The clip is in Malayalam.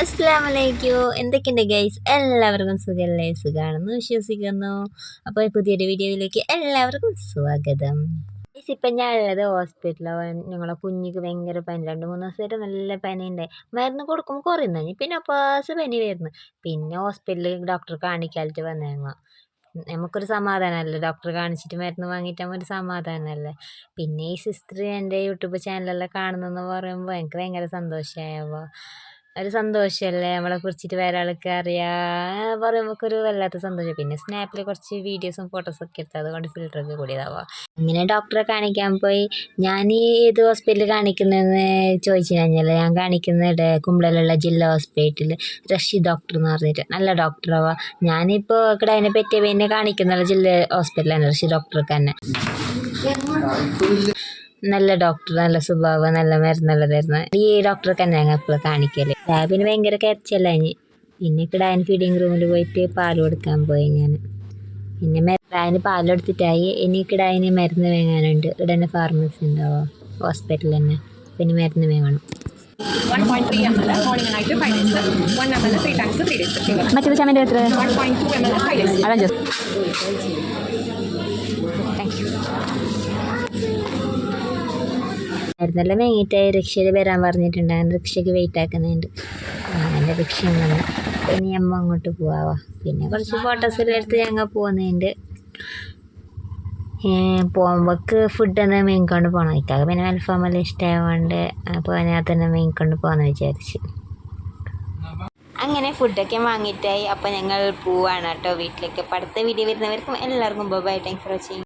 അസ്സലാമലൈക്കും. എന്തൊക്കെയുണ്ട് ഗൈസ്? എല്ലാവർക്കും സുഖമല്ലേ? സുഖമാണെന്ന് വിശ്വസിക്കുന്നു. അപ്പോൾ പുതിയൊരു വീഡിയോയിലേക്ക് എല്ലാവർക്കും സ്വാഗതം. ഗൈസ്, ഇപ്പം ഞാൻ ഉള്ളത് ഹോസ്പിറ്റലാണ്. ഞങ്ങളെ കുഞ്ഞിക്ക് ഭയങ്കര പനി, 2-3 ദിവസമായിട്ട് നല്ല പനിയുണ്ട്. മരുന്ന് കൊടുക്കുമ്പോൾ കുറയുന്നു, പിന്നെ പനി വരുന്നു. പിന്നെ ഹോസ്പിറ്റലിൽ ഡോക്ടറെ കാണിക്കാനായിട്ട് വന്നേങ്ങ. നമുക്കൊരു സമാധാനമല്ലേ, ഡോക്ടറെ കാണിച്ചിട്ട് മരുന്ന് വാങ്ങിയിട്ടാകുമ്പോൾ ഒരു സമാധാനമല്ലേ. പിന്നെ ഈ സിസ്റ്റർ എൻ്റെ യൂട്യൂബ് ചാനലെല്ലാം കാണുന്നെന്ന് പറയുമ്പോൾ എനിക്ക് ഭയങ്കര സന്തോഷമായപ്പോൾ ഒരു സന്തോഷമല്ലേ, നമ്മളെ കുറിച്ചിട്ട് വേറെ ആൾക്ക് അറിയാൻ പറയുമ്പോൾ ഒരു വല്ലാത്ത സന്തോഷം. പിന്നെ സ്നാപ്പിൽ കുറച്ച് വീഡിയോസും ഫോട്ടോസൊക്കെ എടുത്ത് അതുകൊണ്ട് ഫിൽറ്ററൊക്കെ കൂടിയതാവുക. അങ്ങനെ ഡോക്ടറെ കാണിക്കാൻ പോയി. ഞാൻ ഈ ഏത് ഹോസ്പിറ്റലിൽ കാണിക്കുന്നതെന്ന് ചോദിച്ചു കഴിഞ്ഞാൽ ഞാൻ കാണിക്കുന്നത് കുമ്പളയിലുള്ള ജില്ലാ ഹോസ്പിറ്റൽ റഷി ഡോക്ടർ എന്ന് പറഞ്ഞിട്ട് നല്ല ഡോക്ടറാവുക. ഞാനിപ്പോൾ ഇവിടെ അതിനെ പറ്റിയ പിന്നെ കാണിക്കുന്ന ജില്ലാ ഹോസ്പിറ്റലാണ് റഷി ഡോക്ടർക്ക് തന്നെ. നല്ല ഡോക്ടർ, നല്ല സ്വഭാവം, നല്ല മരുന്നെല്ലാം തരുന്ന ഈ ഡോക്ടർക്ക് തന്നെ ഞങ്ങൾ എപ്പോഴും കാണിക്കല്. പിന്നെ ഭയങ്കര കരച്ചല്ല പിന്നെ കിടാൻ ഫീഡിങ് റൂമിൽ പോയിട്ട് പാൽ കൊടുക്കാൻ പോയി ഞാൻ. പിന്നെ കിടാന് പാലെടുത്തിട്ടായി. ഇനി കിടാന് മരുന്ന് വാങ്ങാനുണ്ട്. ഇവിടെ തന്നെ ഫാർമസി ഉണ്ടാവോ ഹോസ്പിറ്റലിൽ തന്നെ. പിന്നെ മരുന്ന് വാങ്ങണം. മറ്റേത് ചമ്മൻ്റെ എത്ര? അതാണ്. Thank you. മരുന്നെല്ലാം വാങ്ങിയിട്ടായി. റിക്ഷയിൽ വരാൻ പറഞ്ഞിട്ടുണ്ട്. അങ്ങനെ റിക്ഷയ്ക്ക് വെയിറ്റ് ആക്കുന്നുണ്ട്. അങ്ങനെ റിക്ഷ വന്ന് ഇനി അമ്മ അങ്ങോട്ട് പോവാ. പിന്നെ കുറച്ച് ഫോട്ടോസെല്ലാം എടുത്ത് ഞങ്ങൾ പോകുന്നുണ്ട്. പോകുമ്പോൾക്ക് ഫുഡ് തന്നെ മേങ്ങിക്കൊണ്ട് പോകണം. ഇക്കാക്ക് പിന്നെ അൽഫാമെല്ലാം ഇഷ്ടമായതുകൊണ്ട് അപ്പോൾ അതിനകത്ത് തന്നെ മേങ്ങിക്കൊണ്ട് പോകാമെന്ന് വിചാരിച്ച്. അങ്ങനെ ഫുഡൊക്കെ വാങ്ങിയിട്ടായി. അപ്പോൾ ഞങ്ങൾ പോവാണ് കേട്ടോ വീട്ടിലേക്ക്. അപ്പോൾ അടുത്ത വീഡിയോ വരുന്നവർക്കും എല്ലാവർക്കും ബൈ. Thanks for watching.